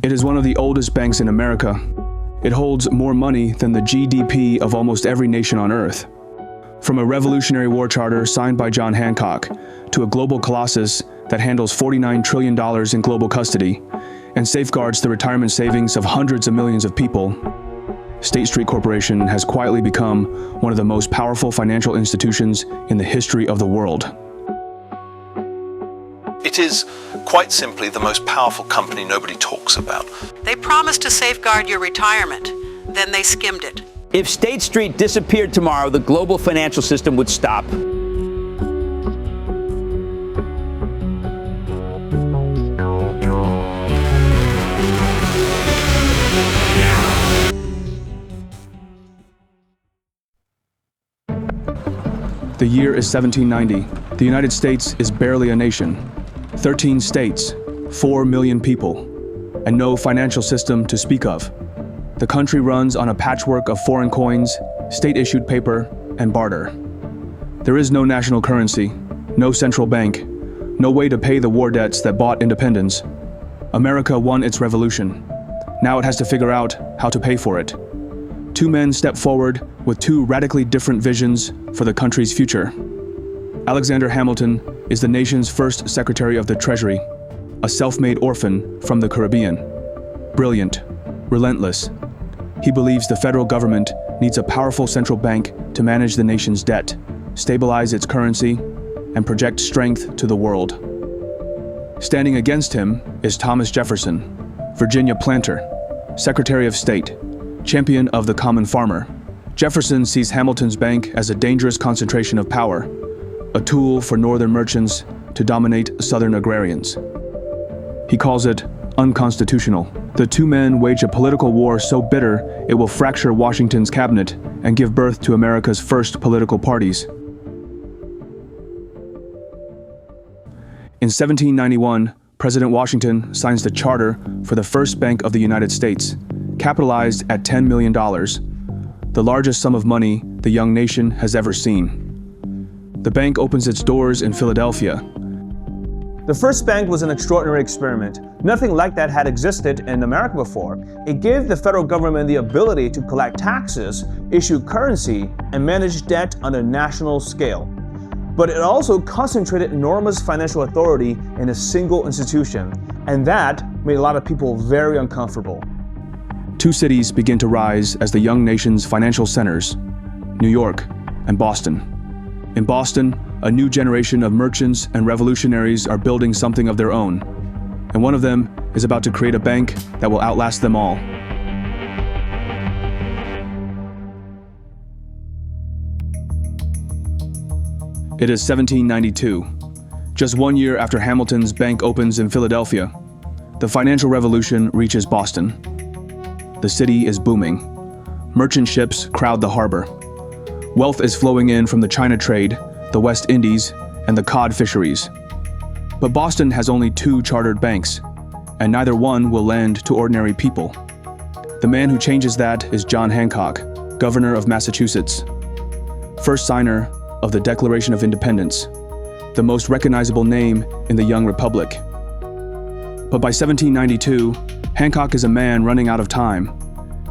It is one of the oldest banks in America. It holds more money than the GDP of almost every nation on Earth. From a Revolutionary War charter signed by John Hancock to a global colossus that handles $49 trillion in global custody and safeguards the retirement savings of hundreds of millions of people, State Street Corporation has quietly become one of the most powerful financial institutions in the history of the world. It is, quite simply, the most powerful company nobody talks about. They promised to safeguard your retirement, then they skimmed it. If State Street disappeared tomorrow, the global financial system would stop. The year is 1790. The United States is barely a nation. 13 states, 4 million people, and no financial system to speak of. The country runs on a patchwork of foreign coins, state-issued paper, and barter. There is no national currency, no central bank, no way to pay the war debts that bought independence. America won its revolution. Now it has to figure out how to pay for it. Two men step forward with two radically different visions for the country's future. Alexander Hamilton is the nation's first Secretary of the Treasury, a self-made orphan from the Caribbean. Brilliant, relentless. He believes the federal government needs a powerful central bank to manage the nation's debt, stabilize its currency, and project strength to the world. Standing against him is Thomas Jefferson, Virginia planter, Secretary of State, champion of the common farmer. Jefferson sees Hamilton's bank as a dangerous concentration of power, a tool for northern merchants to dominate southern agrarians. He calls it unconstitutional. The two men wage a political war so bitter it will fracture Washington's cabinet and give birth to America's first political parties. In 1791, President Washington signs the charter for the first Bank of the United States, capitalized at $10 million, the largest sum of money the young nation has ever seen. The bank opens its doors in Philadelphia. The first bank was an extraordinary experiment. Nothing like that had existed in America before. It gave the federal government the ability to collect taxes, issue currency, and manage debt on a national scale. But it also concentrated enormous financial authority in a single institution, and that made a lot of people very uncomfortable. Two cities begin to rise as the young nation's financial centers, New York and Boston. In Boston, a new generation of merchants and revolutionaries are building something of their own, and one of them is about to create a bank that will outlast them all. It is 1792. Just 1 year after Hamilton's bank opens in Philadelphia, the financial revolution reaches Boston. The city is booming. Merchant ships crowd the harbor. Wealth is flowing in from the China trade, the West Indies, and the cod fisheries. But Boston has only two chartered banks, and neither one will lend to ordinary people. The man who changes that is John Hancock, governor of Massachusetts, first signer of the Declaration of Independence, the most recognizable name in the young republic. But by 1792, Hancock is a man running out of time.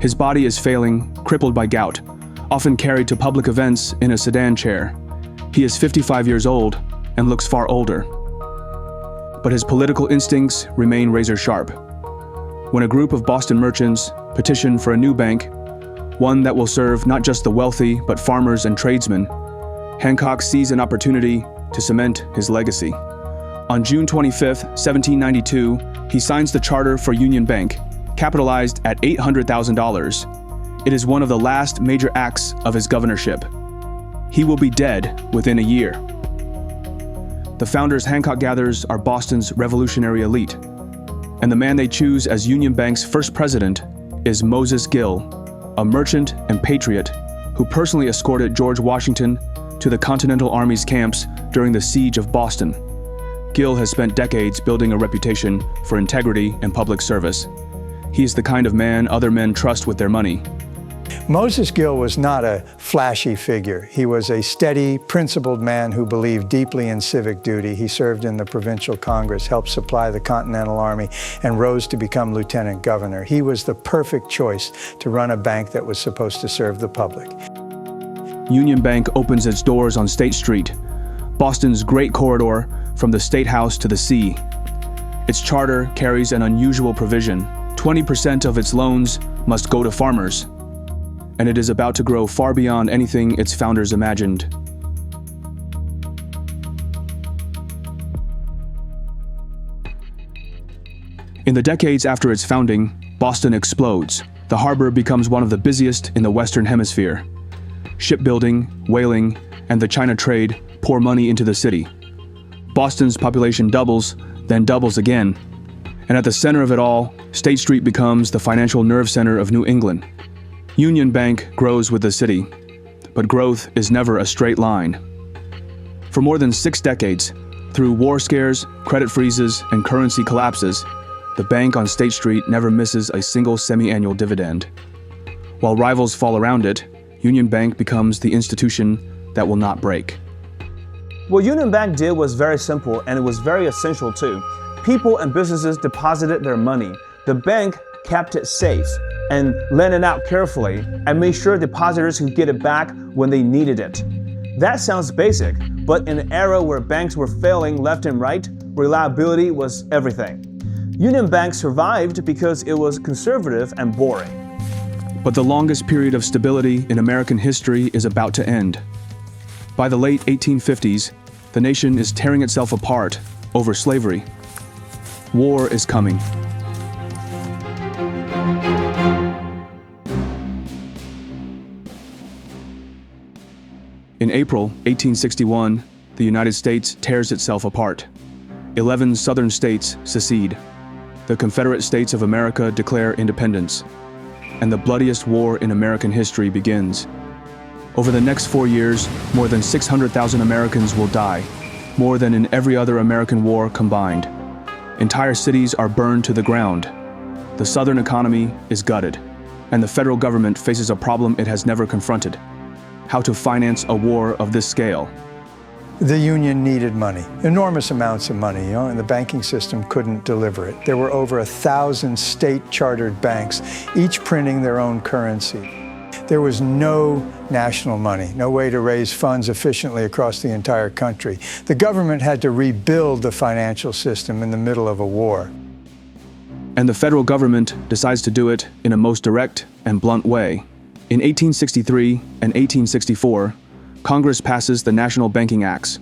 His body is failing, crippled by gout, often carried to public events in a sedan chair. He is 55 years old and looks far older. But his political instincts remain razor sharp. When a group of Boston merchants petition for a new bank, one that will serve not just the wealthy but farmers and tradesmen, Hancock sees an opportunity to cement his legacy. On June 25, 1792, he signs the charter for Union Bank, capitalized at $800,000. It is one of the last major acts of his governorship. He will be dead within a year. The founders Hancock gathers are Boston's revolutionary elite, and the man they choose as Union Bank's first president is Moses Gill, a merchant and patriot who personally escorted George Washington to the Continental Army's camps during the siege of Boston. Gill has spent decades building a reputation for integrity and public service. He is the kind of man other men trust with their money. Moses Gill was not a flashy figure. He was a steady, principled man who believed deeply in civic duty. He served in the provincial Congress, helped supply the Continental Army, and rose to become lieutenant governor. He was the perfect choice to run a bank that was supposed to serve the public. Union Bank opens its doors on State Street, Boston's great corridor from the State House to the sea. Its charter carries an unusual provision. 20% of its loans must go to farmers, and it is about to grow far beyond anything its founders imagined. In the decades after its founding, Boston explodes. The harbor becomes one of the busiest in the Western Hemisphere. Shipbuilding, whaling, and the China trade pour money into the city. Boston's population doubles, then doubles again. And at the center of it all, State Street becomes the financial nerve center of New England. Union Bank grows with the city, but growth is never a straight line. For more than 6 decades, through war scares, credit freezes, and currency collapses, the bank on State Street never misses a single semi-annual dividend. While rivals fall around it, Union Bank becomes the institution that will not break. What Union Bank did was very simple, and it was very essential too. People and businesses deposited their money. The bank kept it safe and lent it out carefully and made sure depositors could get it back when they needed it. That sounds basic, but in an era where banks were failing left and right, reliability was everything. Union Bank survived because it was conservative and boring. But the longest period of stability in American history is about to end. By the late 1850s, the nation is tearing itself apart over slavery. War is coming. In April 1861, the United States tears itself apart. 11 southern states secede. The Confederate States of America declare independence. And the bloodiest war in American history begins. Over the next 4 years, more than 600,000 Americans will die, more than in every other American war combined. Entire cities are burned to the ground. The Southern economy is gutted, and the federal government faces a problem it has never confronted: how to finance a war of this scale. The Union needed money, enormous amounts of money, and the banking system couldn't deliver it. There were over 1,000 state-chartered banks, each printing their own currency. There was no national money, no way to raise funds efficiently across the entire country. The government had to rebuild the financial system in the middle of a war. And the federal government decides to do it in a most direct and blunt way. In 1863 and 1864, Congress passes the National Banking Acts.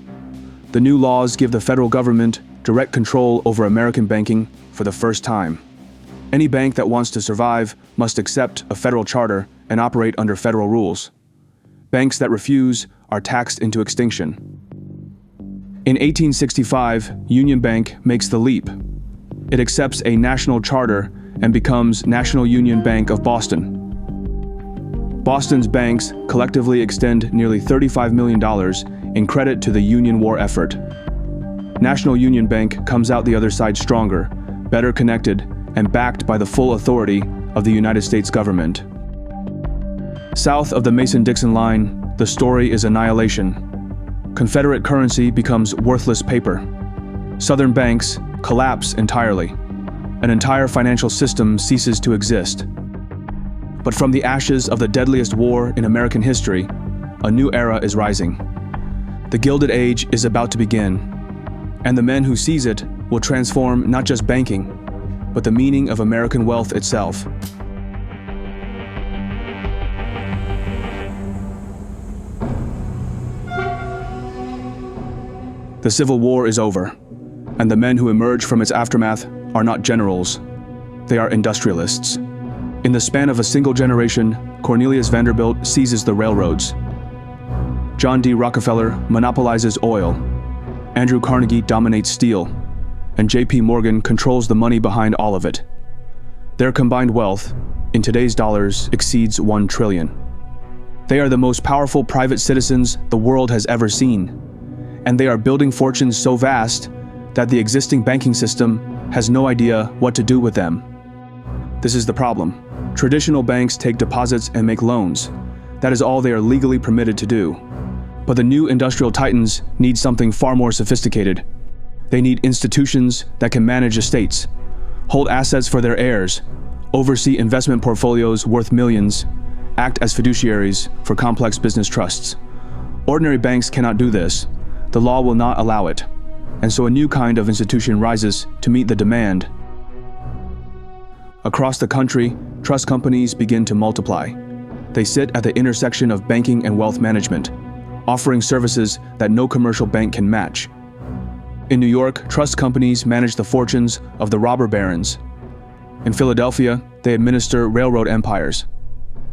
The new laws give the federal government direct control over American banking for the first time. Any bank that wants to survive must accept a federal charter and operate under federal rules. Banks that refuse are taxed into extinction. In 1865, Union Bank makes the leap. It accepts a national charter and becomes National Union Bank of Boston. Boston's banks collectively extend nearly $35 million in credit to the Union war effort. National Union Bank comes out the other side stronger, better connected, and backed by the full authority of the United States government. South of the Mason-Dixon line, the story is annihilation. Confederate currency becomes worthless paper. Southern banks collapse entirely. An entire financial system ceases to exist. But from the ashes of the deadliest war in American history, a new era is rising. The Gilded Age is about to begin, and the men who seize it will transform not just banking, but the meaning of American wealth itself. The Civil War is over, and the men who emerge from its aftermath are not generals. They are industrialists. In the span of a single generation, Cornelius Vanderbilt seizes the railroads. John D. Rockefeller monopolizes oil. Andrew Carnegie dominates steel. And J.P. Morgan controls the money behind all of it. Their combined wealth, in today's dollars, exceeds $1 trillion. They are the most powerful private citizens the world has ever seen. And they are building fortunes so vast that the existing banking system has no idea what to do with them. This is the problem. Traditional banks take deposits and make loans. That is all they are legally permitted to do. But the new industrial titans need something far more sophisticated. They need institutions that can manage estates, hold assets for their heirs, oversee investment portfolios worth millions, act as fiduciaries for complex business trusts. Ordinary banks cannot do this. The law will not allow it. And so a new kind of institution rises to meet the demand. Across the country, trust companies begin to multiply. They sit at the intersection of banking and wealth management, offering services that no commercial bank can match. In New York, trust companies manage the fortunes of the robber barons. In Philadelphia, they administer railroad empires.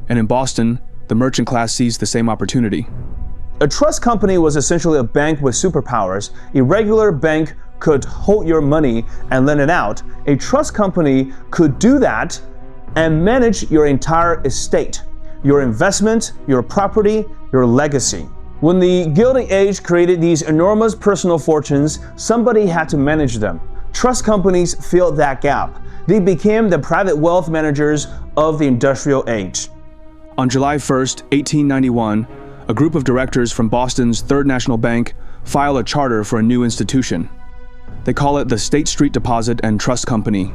And in Boston, the merchant class sees the same opportunity. A trust company was essentially a bank with superpowers. A regular bank could hold your money and lend it out. A trust company could do that and manage your entire estate, your investment, your property, your legacy. When the Gilded Age created these enormous personal fortunes, somebody had to manage them. Trust companies filled that gap. They became the private wealth managers of the Industrial Age. On July 1st, 1891, a group of directors from Boston's Third National Bank file a charter for a new institution. They call it the State Street Deposit and Trust Company.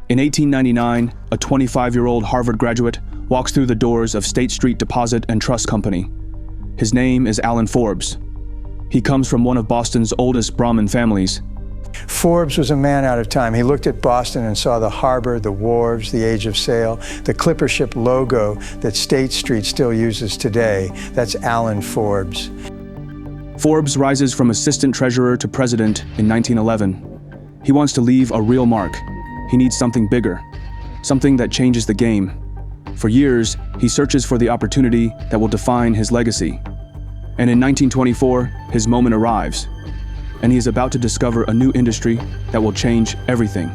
In 1899, a 25-year-old Harvard graduate walks through the doors of State Street Deposit and Trust Company. His name is Allan Forbes. He comes from one of Boston's oldest Brahmin families. Forbes was a man out of time. He looked at Boston and saw the harbor, the wharves, the age of sail, the clipper ship logo that State Street still uses today. That's Allan Forbes. Forbes rises from assistant treasurer to president in 1911. He wants to leave a real mark. He needs something bigger, something that changes the game. For years, he searches for the opportunity that will define his legacy. And in 1924, his moment arrives, and he is about to discover a new industry that will change everything.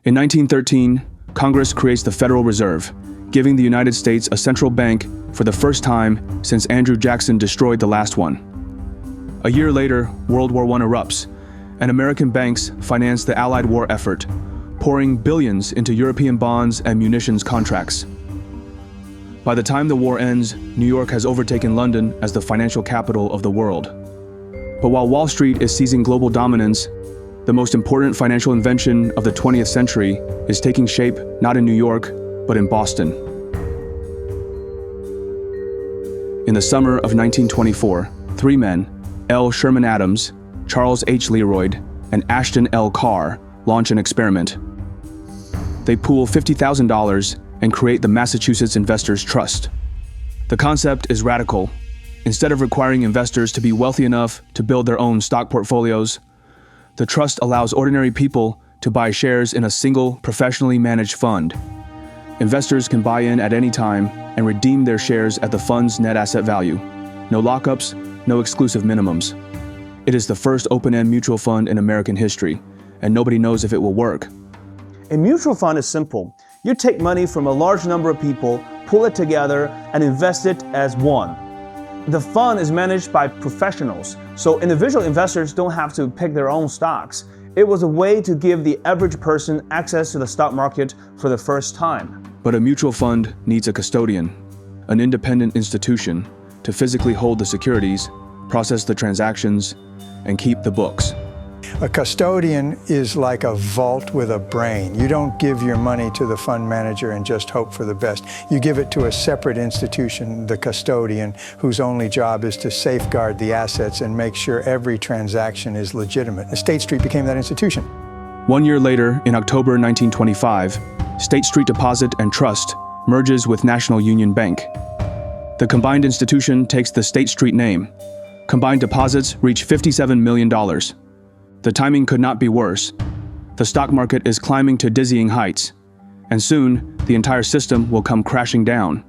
In 1913, Congress creates the Federal Reserve, giving the United States a central bank for the first time since Andrew Jackson destroyed the last one. A year later, World War I erupts, and American banks finance the Allied war effort, pouring billions into European bonds and munitions contracts. By the time the war ends, New York has overtaken London as the financial capital of the world. But while Wall Street is seizing global dominance, the most important financial invention of the 20th century is taking shape not in New York, but in Boston. In the summer of 1924, three men, L. Sherman Adams, Charles H. Learoyd, and Ashton L. Carr, launch an experiment. They pool $50,000 and create the Massachusetts Investors Trust. The concept is radical. Instead of requiring investors to be wealthy enough to build their own stock portfolios, the trust allows ordinary people to buy shares in a single, professionally managed fund. Investors can buy in at any time and redeem their shares at the fund's net asset value. No lockups, no exclusive minimums. It is the first open-end mutual fund in American history, and nobody knows if it will work. A mutual fund is simple. You take money from a large number of people, pull it together, and invest it as one. The fund is managed by professionals, so individual investors don't have to pick their own stocks. It was a way to give the average person access to the stock market for the first time. But a mutual fund needs a custodian, an independent institution, to physically hold the securities, process the transactions, and keep the books. A custodian is like a vault with a brain. You don't give your money to the fund manager and just hope for the best. You give it to a separate institution, the custodian, whose only job is to safeguard the assets and make sure every transaction is legitimate. State Street became that institution. 1 year later, in October 1925, State Street Deposit and Trust merges with National Union Bank. The combined institution takes the State Street name. Combined deposits reach $57 million. The timing could not be worse. The stock market is climbing to dizzying heights, and soon the entire system will come crashing down.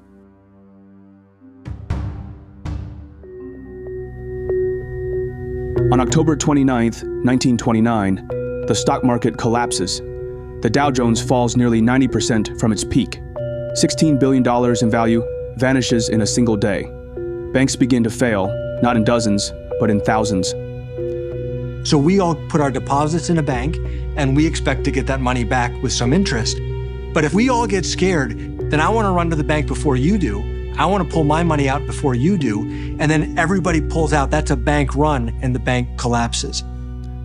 On October 29, 1929, the stock market collapses. The Dow Jones falls nearly 90% from its peak. $16 billion in value vanishes in a single day. Banks begin to fail, not in dozens, but in thousands. So we all put our deposits in a bank and we expect to get that money back with some interest. But if we all get scared, then I want to run to the bank before you do. I want to pull my money out before you do. And then everybody pulls out. That's a bank run and the bank collapses.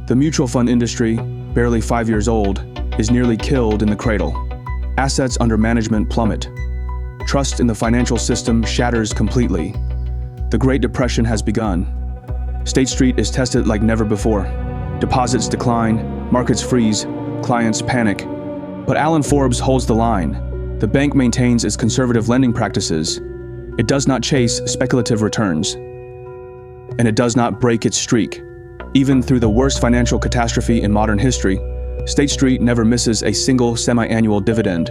The mutual fund industry, barely 5 years old, is nearly killed in the cradle. Assets under management plummet. Trust in the financial system shatters completely. The Great Depression has begun. State Street is tested like never before. Deposits decline, markets freeze, clients panic. But Allan Forbes holds the line. The bank maintains its conservative lending practices. It does not chase speculative returns. And it does not break its streak. Even through the worst financial catastrophe in modern history, State Street never misses a single semi-annual dividend.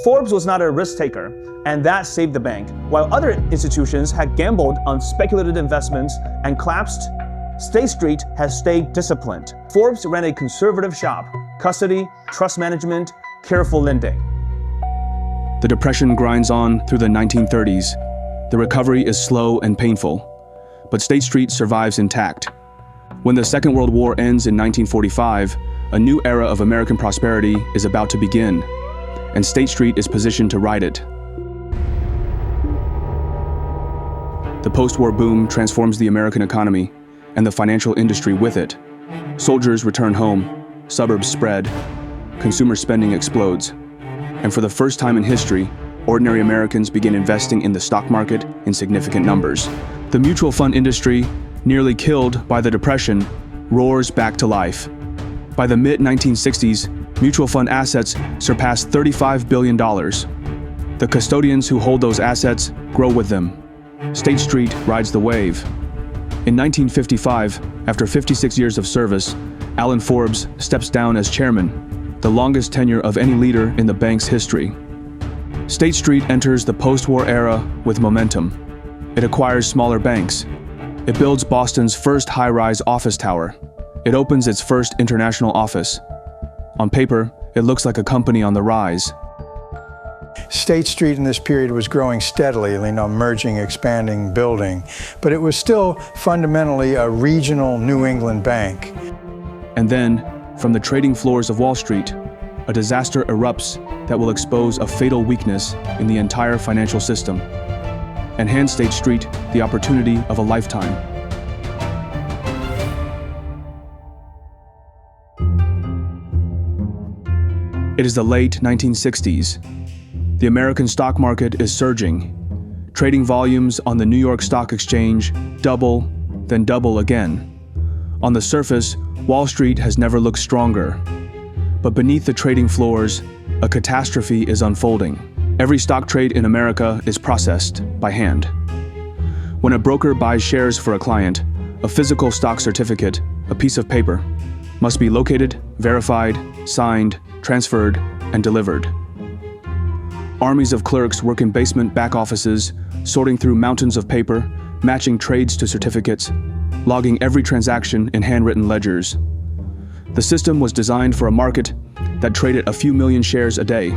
Forbes was not a risk taker, and that saved the bank. While other institutions had gambled on speculative investments and collapsed, State Street has stayed disciplined. Forbes ran a conservative shop, custody, trust management, careful lending. The Depression grinds on through the 1930s. The recovery is slow and painful, but State Street survives intact. When the Second World War ends in 1945, a new era of American prosperity is about to begin, and State Street is positioned to ride it. The post-war boom transforms the American economy, and the financial industry with it. Soldiers return home, suburbs spread, consumer spending explodes, and for the first time in history, ordinary Americans begin investing in the stock market in significant numbers. The mutual fund industry, nearly killed by the Depression, roars back to life. By the mid-1960s, mutual fund assets surpass $35 billion. The custodians who hold those assets grow with them. State Street rides the wave. In 1955, after 56 years of service, Allan Forbes steps down as chairman, the longest tenure of any leader in the bank's history. State Street enters the post-war era with momentum. It acquires smaller banks. It builds Boston's first high-rise office tower. It opens its first international office. On paper, it looks like a company on the rise. State Street in this period was growing steadily, merging, expanding, building, but it was still fundamentally a regional New England bank. And then, from the trading floors of Wall Street, a disaster erupts that will expose a fatal weakness in the entire financial system and hand State Street the opportunity of a lifetime. It is the late 1960s. The American stock market is surging. Trading volumes on the New York Stock Exchange double, then double again. On the surface, Wall Street has never looked stronger. But beneath the trading floors, a catastrophe is unfolding. Every stock trade in America is processed by hand. When a broker buys shares for a client, a physical stock certificate, a piece of paper, must be located, verified, signed, transferred, and delivered. Armies of clerks work in basement back offices, sorting through mountains of paper, matching trades to certificates, logging every transaction in handwritten ledgers. The system was designed for a market that traded a few million shares a day.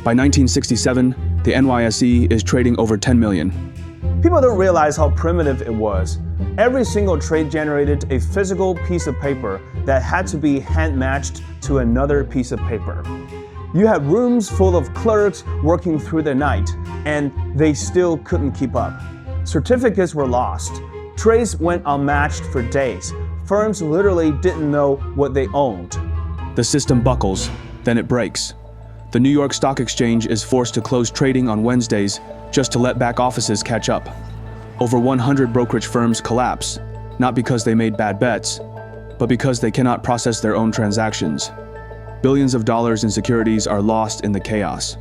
By 1967, the NYSE is trading over 10 million. People don't realize how primitive it was. Every single trade generated a physical piece of paper that had to be hand-matched to another piece of paper. You had rooms full of clerks working through the night, and they still couldn't keep up. Certificates were lost. Trades went unmatched for days. Firms literally didn't know what they owned. The system buckles, then it breaks. The New York Stock Exchange is forced to close trading on Wednesdays just to let back offices catch up. Over 100 brokerage firms collapse, not because they made bad bets, but because they cannot process their own transactions. Billions of dollars in securities are lost in the chaos.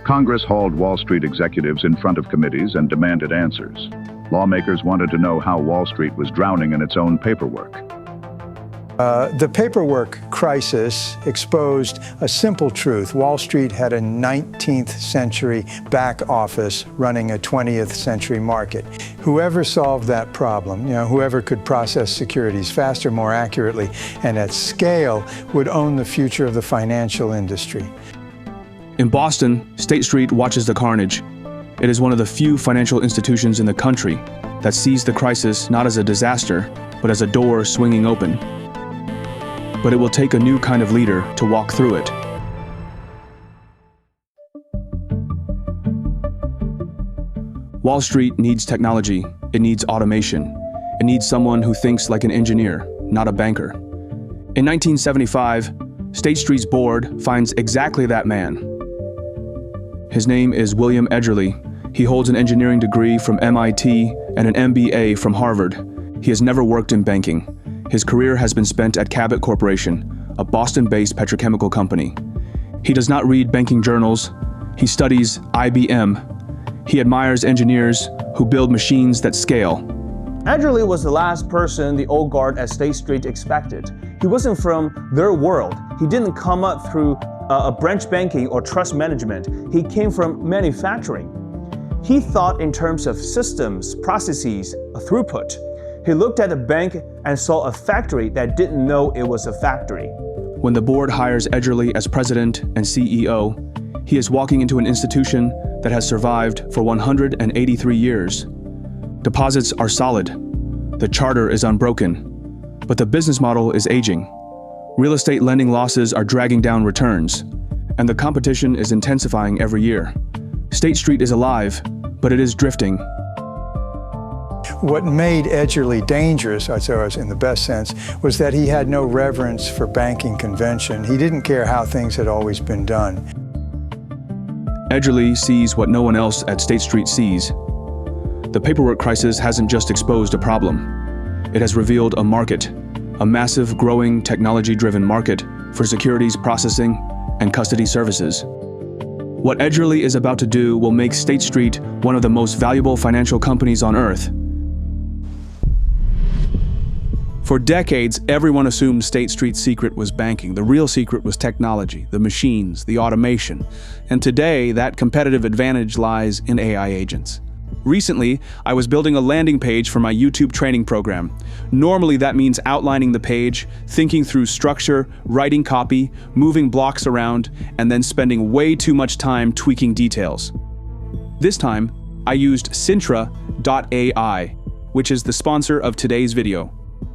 Congress hauled Wall Street executives in front of committees and demanded answers. Lawmakers wanted to know how Wall Street was drowning in its own paperwork. The paperwork crisis exposed a simple truth. Wall Street had a 19th century back office running a 20th century market. Whoever solved that problem, whoever could process securities faster, more accurately, and at scale, would own the future of the financial industry. In Boston, State Street watches the carnage. It is one of the few financial institutions in the country that sees the crisis not as a disaster, but as a door swinging open. But it will take a new kind of leader to walk through it. Wall Street needs technology. It needs automation. It needs someone who thinks like an engineer, not a banker. In 1975, State Street's board finds exactly that man. His name is William Edgerly. He holds an engineering degree from MIT and an MBA from Harvard. He has never worked in banking. His career has been spent at Cabot Corporation, a Boston-based petrochemical company. He does not read banking journals. He studies IBM. He admires engineers who build machines that scale. Edgerly was the last person the old guard at State Street expected. He wasn't from their world. He didn't come up through a branch banking or trust management. He came from manufacturing. He thought in terms of systems, processes, a throughput. He looked at a bank and saw a factory that didn't know it was a factory. When the board hires Edgerly as president and CEO, he is walking into an institution that has survived for 183 years. Deposits are solid. The charter is unbroken. But the business model is aging. Real estate lending losses are dragging down returns, and the competition is intensifying every year. State Street is alive, but it is drifting. What made Edgerly dangerous, I suppose in the best sense, was that he had no reverence for banking convention. He didn't care how things had always been done. Edgerly sees what no one else at State Street sees. The paperwork crisis hasn't just exposed a problem. It has revealed a market, a massive, growing, technology-driven market for securities processing and custody services. What Edgerly is about to do will make State Street one of the most valuable financial companies on earth. For decades, everyone assumed State Street's secret was banking. The real secret was technology, the machines, the automation. And today, that competitive advantage lies in AI agents. Recently, I was building a landing page for my YouTube training program. Normally, that means outlining the page, thinking through structure, writing copy, moving blocks around, and then spending way too much time tweaking details. This time, I used Cintra.ai, which is the sponsor of today's video.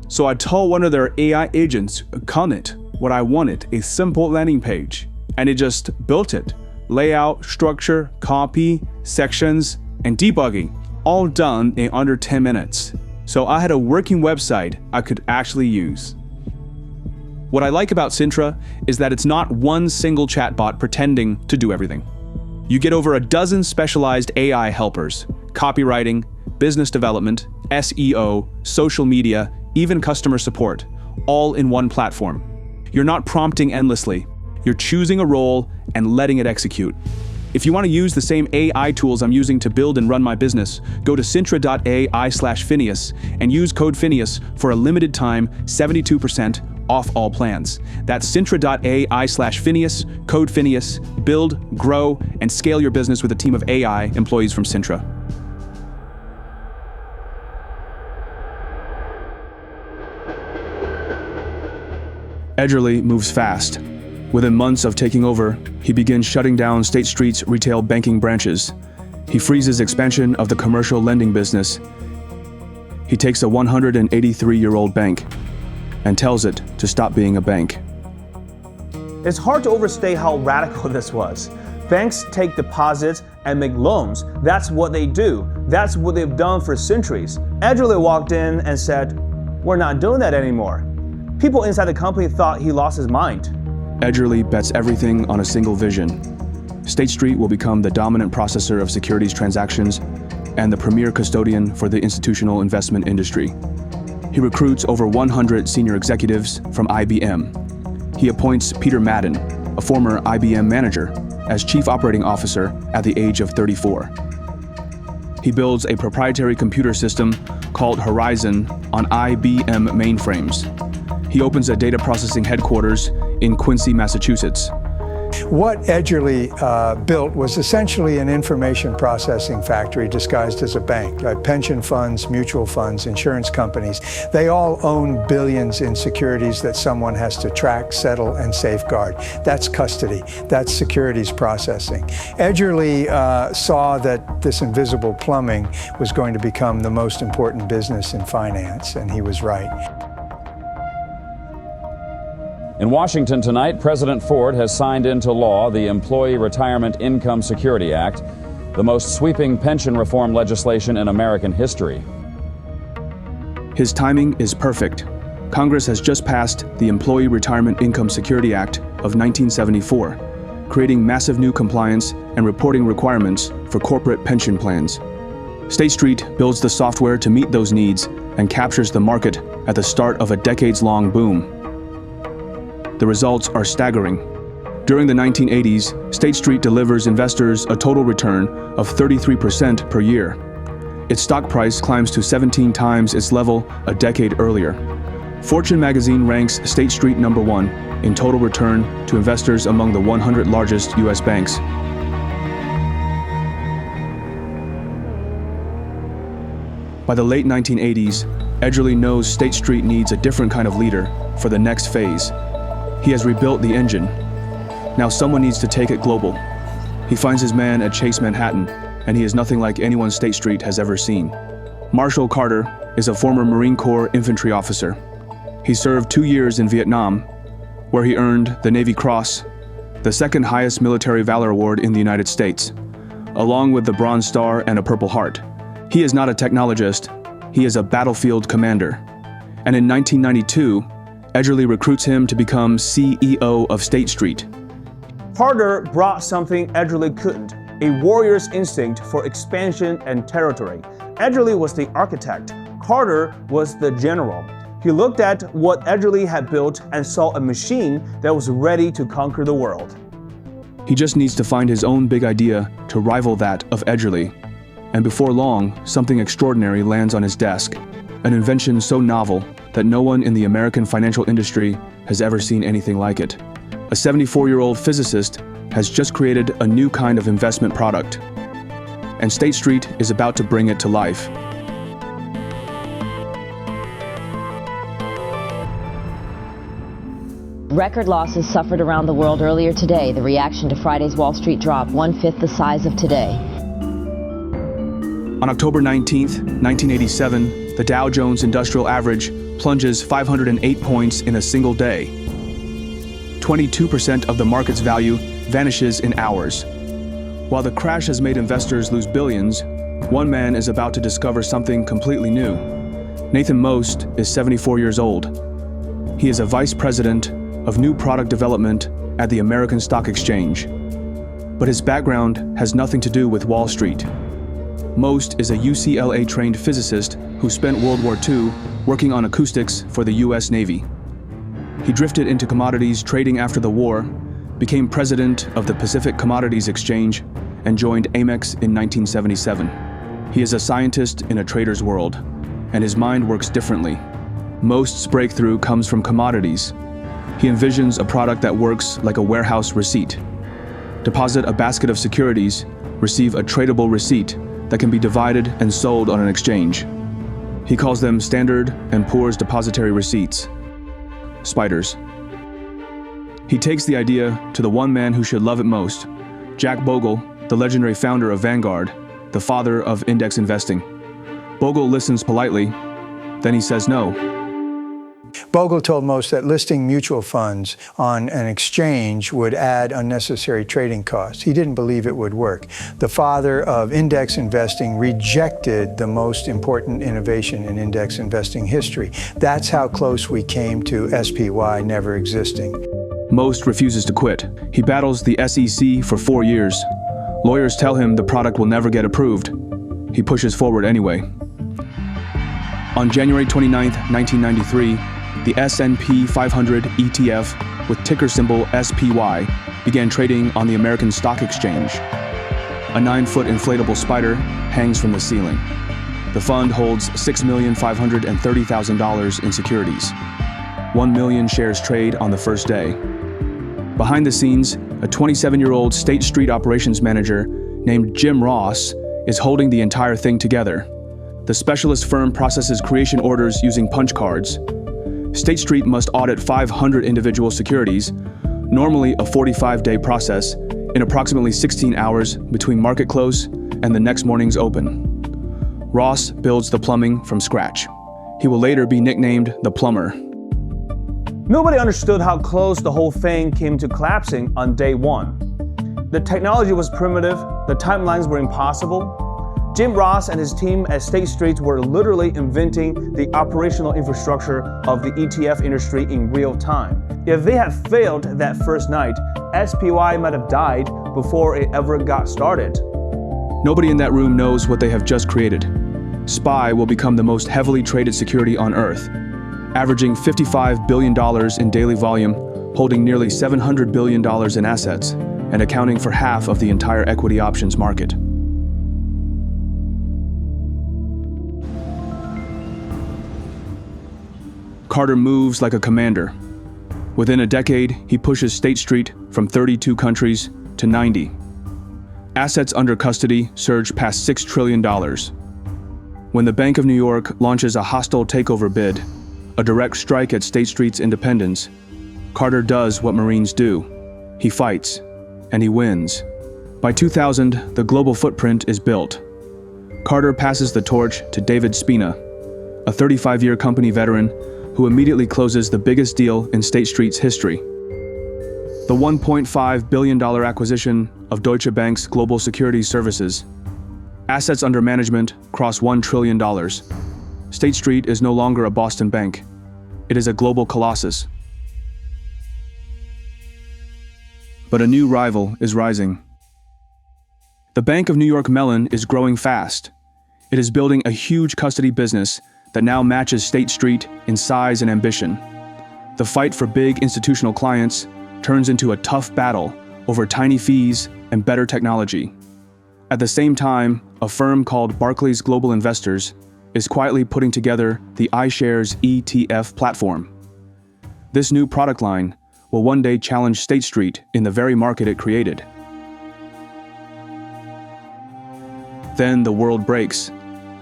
So I told one of their AI agents, Connect, what I wanted, a simple landing page. And it just built it. Layout, structure, copy, sections, and debugging, all done in under 10 minutes. So I had a working website I could actually use. What I like about Cintra is that it's not one single chatbot pretending to do everything. You get over a dozen specialized AI helpers, copywriting, business development, SEO, social media, even customer support, all in one platform. You're not prompting endlessly. You're choosing a role and letting it execute. If you want to use the same AI tools I'm using to build and run my business, go to Cintra.ai/Phineas and use code Phineas for a limited time 72% off all plans. That's Cintra.ai/Phineas, code Phineas. Build, grow, and scale your business with a team of AI employees from Cintra. Edgerly moves fast. Within months of taking over, he begins shutting down State Street's retail banking branches. He freezes expansion of the commercial lending business. He takes a 183-year-old bank and tells it to stop being a bank. It's hard to overstate how radical this was. Banks take deposits and make loans. That's what they do. That's what they've done for centuries. Edgerly walked in and said, "We're not doing that anymore." People inside the company thought he lost his mind. Edgerly bets everything on a single vision. State Street will become the dominant processor of securities transactions and the premier custodian for the institutional investment industry. He recruits over 100 senior executives from IBM. He appoints Peter Madden, a former IBM manager, as chief operating officer at the age of 34. He builds a proprietary computer system called Horizon on IBM mainframes. He opens a data processing headquarters in Quincy, Massachusetts. What Edgerly built was essentially an information processing factory disguised as a bank. Pension funds, mutual funds, insurance companies, they all own billions in securities that someone has to track, settle, and safeguard. That's custody. That's securities processing. Edgerly saw that this invisible plumbing was going to become the most important business in finance, and he was right. In Washington tonight, President Ford has signed into law the Employee Retirement Income Security Act, the most sweeping pension reform legislation in American history. His timing is perfect. Congress has just passed the Employee Retirement Income Security Act of 1974, creating massive new compliance and reporting requirements for corporate pension plans. State Street builds the software to meet those needs and captures the market at the start of a decades-long boom. The results are staggering. During the 1980s, State Street delivers investors a total return of 33% per year. Its stock price climbs to 17 times its level a decade earlier. Fortune magazine ranks State Street #1 in total return to investors among the 100 largest U.S. banks. By the late 1980s, Edgerly knows State Street needs a different kind of leader for the next phase. He has rebuilt the engine. Now someone needs to take it global. He finds his man at Chase Manhattan, and he is nothing like anyone State Street has ever seen. Marshall Carter is a former Marine Corps infantry officer. He served 2 years in Vietnam, where he earned the Navy Cross, the second highest military valor award in the United States, along with the Bronze Star and a Purple Heart. He is not a technologist, he is a battlefield commander. And in 1992, Edgerly recruits him to become CEO of State Street. Carter brought something Edgerly couldn't, a warrior's instinct for expansion and territory. Edgerly was the architect. Carter was the general. He looked at what Edgerly had built and saw a machine that was ready to conquer the world. He just needs to find his own big idea to rival that of Edgerly. And before long, something extraordinary lands on his desk, an invention so novel that no one in the American financial industry has ever seen anything like it. A 74-year-old physicist has just created a new kind of investment product, and State Street is about to bring it to life. Record losses suffered around the world earlier today. The reaction to Friday's Wall Street drop, 1/5 the size of today. On October 19th, 1987, the Dow Jones Industrial Average plunges 508 points in a single day. 22% of the market's value vanishes in hours. While the crash has made investors lose billions, one man is about to discover something completely new. Nathan Most is 74 years old. He is a vice president of new product development at the American Stock Exchange. But his background has nothing to do with Wall Street. Most is a UCLA-trained physicist who spent World War II working on acoustics for the US Navy. He drifted into commodities trading after the war, became president of the Pacific Commodities Exchange, and joined Amex in 1977. He is a scientist in a trader's world, and his mind works differently. Most's breakthrough comes from commodities. He envisions a product that works like a warehouse receipt. Deposit a basket of securities, receive a tradable receipt that can be divided and sold on an exchange. He calls them Standard & Poor's Depository Receipts, SPDRs. He takes the idea to the one man who should love it most, Jack Bogle, the legendary founder of Vanguard, the father of index investing. Bogle listens politely, then he says no. Bogle told Most that listing mutual funds on an exchange would add unnecessary trading costs. He didn't believe it would work. The father of index investing rejected the most important innovation in index investing history. That's how close we came to SPY never existing. Most refuses to quit. He battles the SEC for 4 years. Lawyers tell him the product will never get approved. He pushes forward anyway. On January 29, 1993, the S&P 500 ETF with ticker symbol SPY began trading on the American Stock Exchange. A 9-foot inflatable spider hangs from the ceiling. The fund holds $6,530,000 in securities. 1 million shares trade on the first day. Behind the scenes, a 27-year-old State Street operations manager named Jim Ross is holding the entire thing together. The specialist firm processes creation orders using punch cards. State Street must audit 500 individual securities, normally a 45-day process, in approximately 16 hours between market close and the next morning's open. Ross builds the plumbing from scratch. He will later be nicknamed the Plumber. Nobody understood how close the whole thing came to collapsing on day one. The technology was primitive, the timelines were impossible. Jim Ross and his team at State Street were literally inventing the operational infrastructure of the ETF industry in real time. If they had failed that first night, SPY might have died before it ever got started. Nobody in that room knows what they have just created. SPY will become the most heavily traded security on Earth, averaging $55 billion in daily volume, holding nearly $700 billion in assets, and accounting for half of the entire equity options market. Carter moves like a commander. Within a decade, he pushes State Street from 32 countries to 90. Assets under custody surge past $6 trillion. When the Bank of New York launches a hostile takeover bid, a direct strike at State Street's independence, Carter does what Marines do. He fights, and he wins. By 2000, the global footprint is built. Carter passes the torch to David Spina, a 35-year company veteran who immediately closes the biggest deal in State Street's history. The $1.5 billion acquisition of Deutsche Bank's Global Securities Services. Assets under management cross $1 trillion. State Street is no longer a Boston bank. It is a global colossus. But a new rival is rising. The Bank of New York Mellon is growing fast. It is building a huge custody business that now matches State Street in size and ambition. The fight for big institutional clients turns into a tough battle over tiny fees and better technology. At the same time, a firm called Barclays Global Investors is quietly putting together the iShares ETF platform. This new product line will one day challenge State Street in the very market it created. Then the world breaks.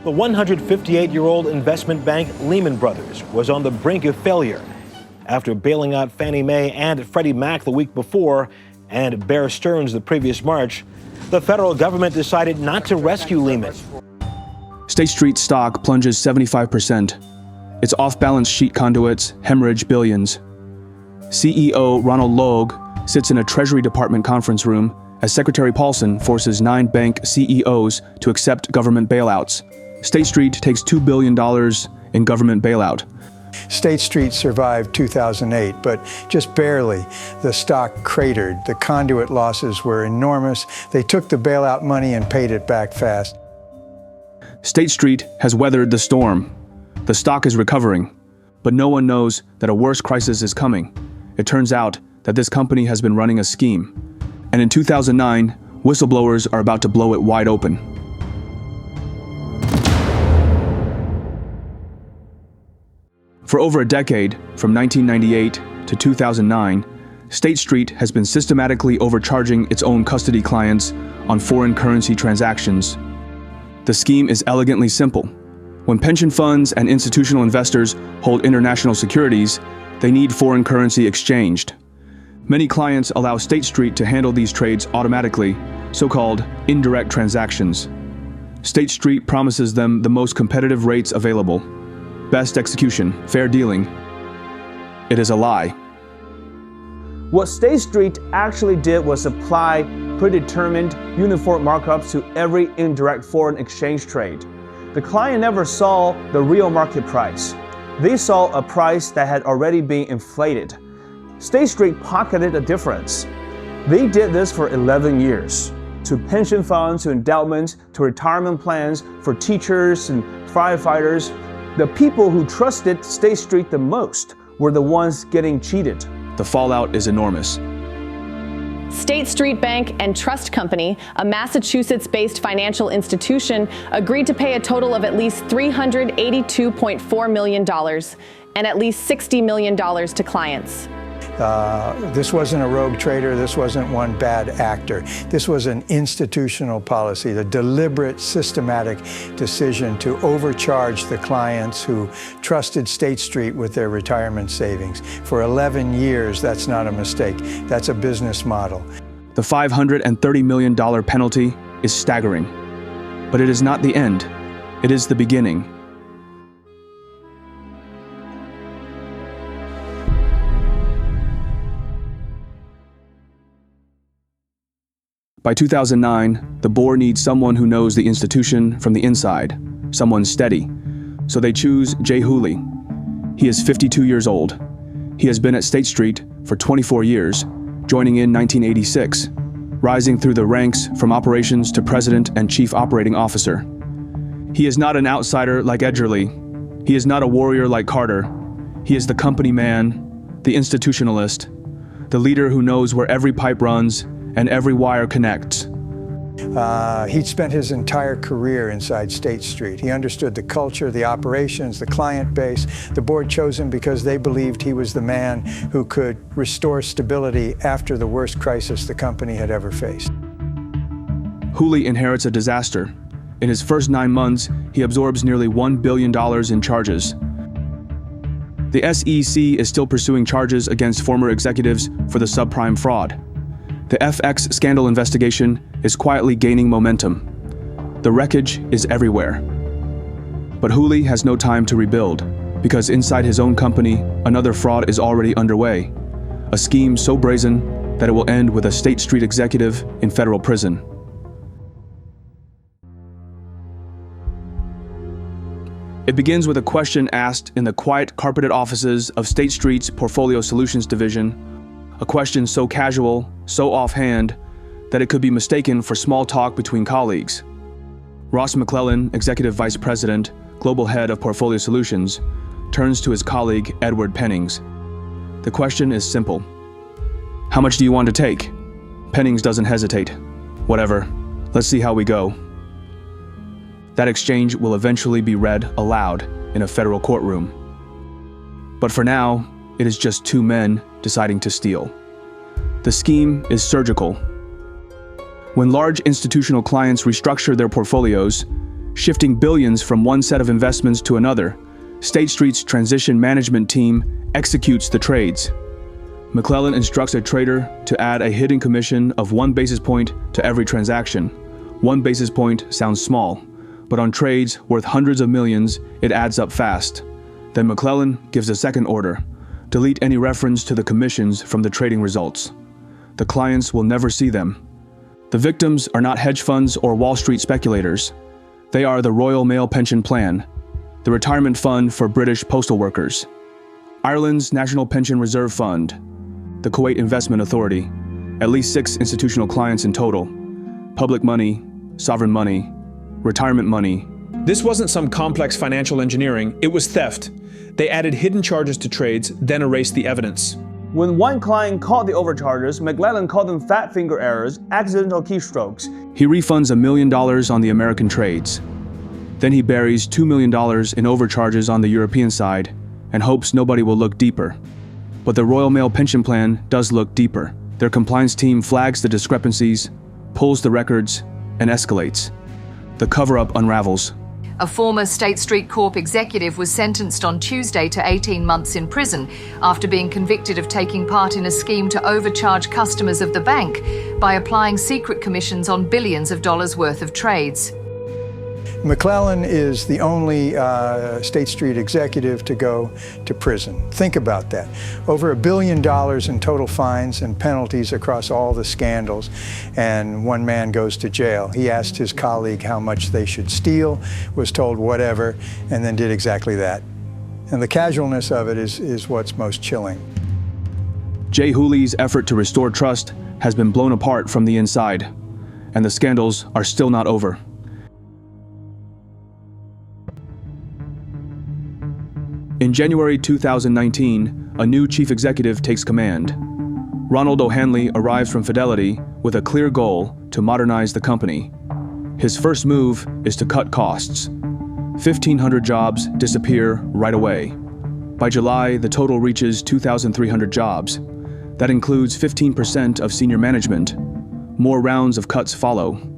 The 158-year-old investment bank Lehman Brothers was on the brink of failure after bailing out Fannie Mae and Freddie Mac the week before and Bear Stearns the previous March. The federal government decided not to rescue Lehman. State Street stock plunges 75%. Its off-balance sheet conduits hemorrhage billions. CEO Ronald Logue sits in a Treasury Department conference room as Secretary Paulson forces 9 bank CEOs to accept government bailouts. State Street takes $2 billion in government bailout. State Street survived 2008, but just barely. The stock cratered. The conduit losses were enormous. They took the bailout money and paid it back fast. State Street has weathered the storm. The stock is recovering, but no one knows that a worse crisis is coming. It turns out that this company has been running a scheme, and in 2009, whistleblowers are about to blow it wide open. For over a decade, from 1998 to 2009, State Street has been systematically overcharging its own custody clients on foreign currency transactions. The scheme is elegantly simple. When pension funds and institutional investors hold international securities, they need foreign currency exchanged. Many clients allow State Street to handle these trades automatically, so-called indirect transactions. State Street promises them the most competitive rates available. Best execution, fair dealing. It is a lie. What State Street actually did was apply predetermined uniform markups to every indirect foreign exchange trade. The client never saw the real market price. They saw a price that had already been inflated. State Street pocketed the difference. They did this for 11 years. To pension funds, to endowments, to retirement plans, for teachers and firefighters. The people who trusted State Street the most were the ones getting cheated. The fallout is enormous. State Street Bank and Trust Company, a Massachusetts-based financial institution, agreed to pay a total of at least $382.4 million and at least $60 million to clients. This wasn't a rogue trader. This wasn't one bad actor. This was an institutional policy, the deliberate, systematic decision to overcharge the clients who trusted State Street with their retirement savings. For 11 years, that's not a mistake. That's a business model. The $530 million penalty is staggering. But it is not the end. It is the beginning. By 2009, the board needs someone who knows the institution from the inside, someone steady. So they choose Jay Hooley. He is 52 years old. He has been at State Street for 24 years, joining in 1986, rising through the ranks from operations to president and chief operating officer. He is not an outsider like Edgerly. He is not a warrior like Carter. He is the company man, the institutionalist, the leader who knows where every pipe runs and every wire connects. He'd spent his entire career inside State Street. He understood the culture, the operations, the client base. The board chose him because they believed he was the man who could restore stability after the worst crisis the company had ever faced. Hooley inherits a disaster. In his first 9 months, he absorbs nearly $1 billion in charges. The SEC is still pursuing charges against former executives for the subprime fraud. The FX scandal investigation is quietly gaining momentum. The wreckage is everywhere. But Hooley has no time to rebuild, because inside his own company, another fraud is already underway. A scheme so brazen that it will end with a State Street executive in federal prison. It begins with a question asked in the quiet, carpeted offices of State Street's Portfolio Solutions Division, a question so casual, so offhand, that it could be mistaken for small talk between colleagues. Ross McLellan, Executive Vice President, Global Head of Portfolio Solutions, turns to his colleague, Edward Pennings. The question is simple. How much do you want to take? Pennings doesn't hesitate. Whatever. Let's see how we go. That exchange will eventually be read aloud in a federal courtroom. But for now, it is just two men deciding to steal. The scheme is surgical. When large institutional clients restructure their portfolios, shifting billions from one set of investments to another, State Street's transition management team executes the trades. McLellan instructs a trader to add a hidden commission of 1 basis point to every transaction. 1 basis point sounds small, but on trades worth hundreds of millions, it adds up fast. Then McLellan gives a second order. Delete any reference to the commissions from the trading results. The clients will never see them. The victims are not hedge funds or Wall Street speculators. They are the Royal Mail Pension Plan, the retirement fund for British postal workers, Ireland's National Pension Reserve Fund, the Kuwait Investment Authority, at least 6 institutional clients in total, public money, sovereign money, retirement money. This wasn't some complex financial engineering, it was theft. They added hidden charges to trades, then erased the evidence. When one client caught the overcharges, McLellan called them fat finger errors, accidental keystrokes. He refunds $1 million on the American trades. Then he buries $2 million in overcharges on the European side and hopes nobody will look deeper. But the Royal Mail Pension Plan does look deeper. Their compliance team flags the discrepancies, pulls the records, and escalates. The cover-up unravels. A former State Street Corp executive was sentenced on Tuesday to 18 months in prison after being convicted of taking part in a scheme to overcharge customers of the bank by applying secret commissions on billions of dollars worth of trades. McLellan is the only State Street executive to go to prison. Think about that. Over $1 billion in total fines and penalties across all the scandals, and one man goes to jail. He asked his colleague how much they should steal, was told whatever, and then did exactly that. And the casualness of it is what's most chilling. Jay Hooley's effort to restore trust has been blown apart from the inside, and the scandals are still not over. In January 2019, a new chief executive takes command. Ronald O'Hanley arrives from Fidelity with a clear goal to modernize the company. His first move is to cut costs. 1,500 jobs disappear right away. By July, the total reaches 2,300 jobs. That includes 15% of senior management. More rounds of cuts follow.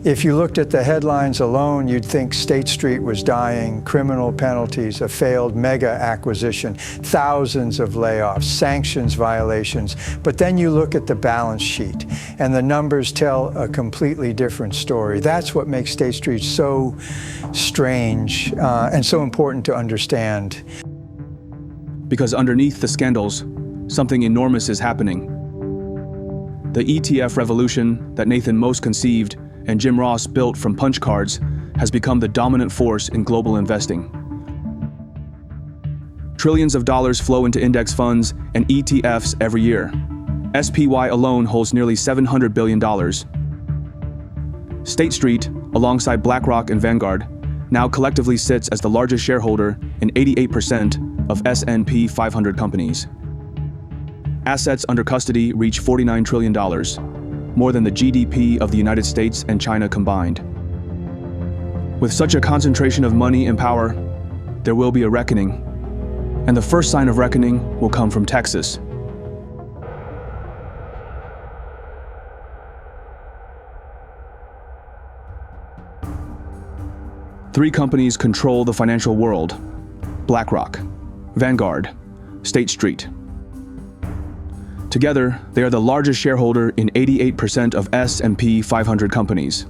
If you looked at the headlines alone, you'd think State Street was dying, criminal penalties, a failed mega acquisition, thousands of layoffs, sanctions violations. But then you look at the balance sheet, and the numbers tell a completely different story. That's what makes State Street so strange and so important to understand. Because underneath the scandals, something enormous is happening. The ETF revolution that Nathan Most conceived and Jim Ross built from punch cards has become the dominant force in global investing. Trillions of dollars flow into index funds and ETFs every year. SPY alone holds nearly $700 billion. State Street, alongside BlackRock and Vanguard, now collectively sits as the largest shareholder in 88% of S&P 500 companies. Assets under custody reach $49 trillion, more than the GDP of the United States and China combined. With such a concentration of money and power, there will be a reckoning. And the first sign of reckoning will come from Texas. Three companies control the financial world: BlackRock, Vanguard, State Street. Together, they are the largest shareholder in 88% of S&P 500 companies.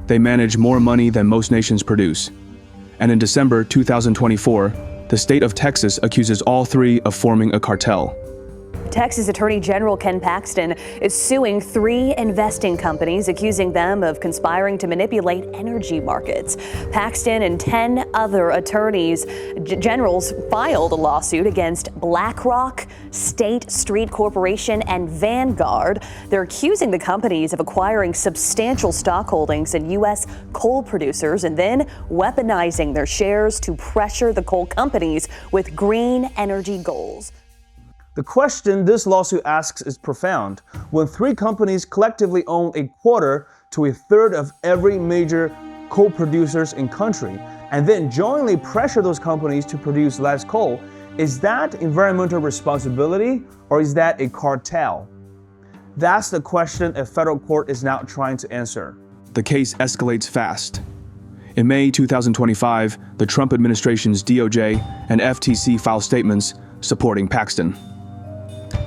They manage more money than most nations produce. And in December 2024, the state of Texas accuses all three of forming a cartel. Texas Attorney General Ken Paxton is suing three investing companies, accusing them of conspiring to manipulate energy markets. Paxton and 10 other attorneys generals filed a lawsuit against BlackRock, State Street Corporation, and Vanguard. They're accusing the companies of acquiring substantial stock holdings in U.S. coal producers and then weaponizing their shares to pressure the coal companies with green energy goals. The question this lawsuit asks is profound. When three companies collectively own a quarter to a third of every major coal producers in country, and then jointly pressure those companies to produce less coal, is that environmental responsibility or is that a cartel? That's the question a federal court is now trying to answer. The case escalates fast. In May 2025, the Trump administration's DOJ and FTC filed statements supporting Paxton.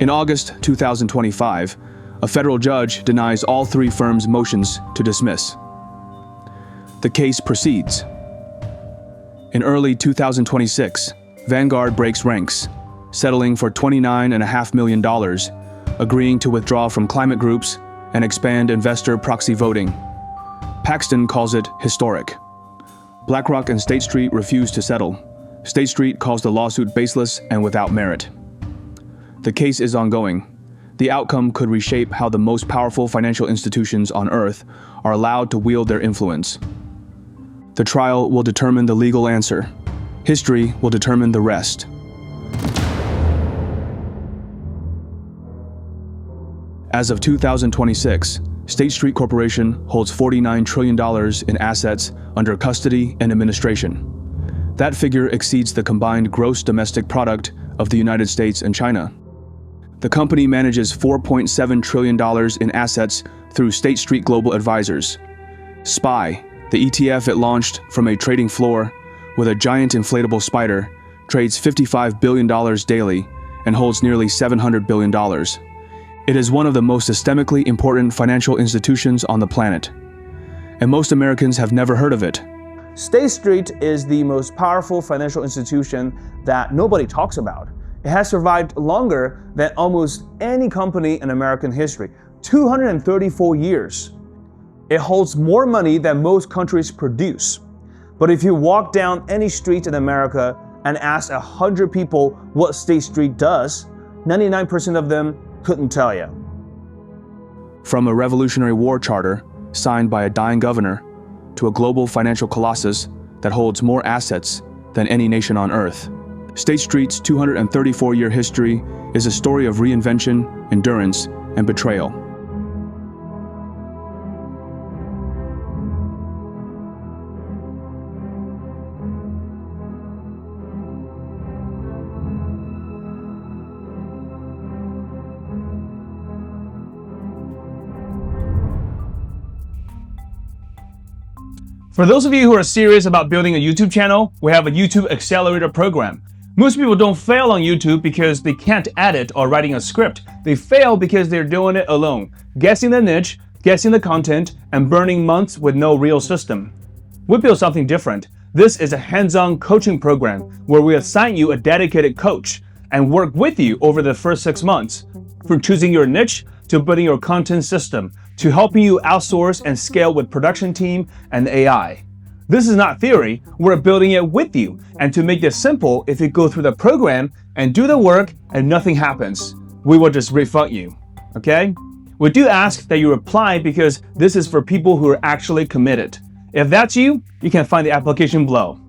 In August 2025, a federal judge denies all three firms' motions to dismiss. The case proceeds. In early 2026, Vanguard breaks ranks, settling for $29.5 million, agreeing to withdraw from climate groups and expand investor proxy voting. Paxton calls it historic. BlackRock and State Street refuse to settle. State Street calls the lawsuit baseless and without merit. The case is ongoing. The outcome could reshape how the most powerful financial institutions on Earth are allowed to wield their influence. The trial will determine the legal answer. History will determine the rest. As of 2026, State Street Corporation holds $49 trillion in assets under custody and administration. That figure exceeds the combined gross domestic product of the United States and China. The company manages $4.7 trillion in assets through State Street Global Advisors. SPY, the ETF it launched from a trading floor with a giant inflatable spider, trades $55 billion daily and holds nearly $700 billion. It is one of the most systemically important financial institutions on the planet. And most Americans have never heard of it. State Street is the most powerful financial institution that nobody talks about. It has survived longer than almost any company in American history, 234 years. It holds more money than most countries produce. But if you walk down any street in America and ask 100 people what State Street does, 99% of them couldn't tell you. From a Revolutionary War charter signed by a dying governor to a global financial colossus that holds more assets than any nation on Earth, State Street's 234-year history is a story of reinvention, endurance, and betrayal. For those of you who are serious about building a YouTube channel, we have a YouTube Accelerator program. Most people don't fail on YouTube because they can't edit or writing a script. They fail because they're doing it alone, guessing the niche, guessing the content, and burning months with no real system. We build something different. This is a hands-on coaching program where we assign you a dedicated coach and work with you over the first 6 months, from choosing your niche to building your content system, to helping you outsource and scale with production team and AI. This is not theory, we're building it with you. And to make this simple, if you go through the program and do the work and nothing happens, we will just refund you, okay? We do ask that you apply because this is for people who are actually committed. If that's you, you can find the application below.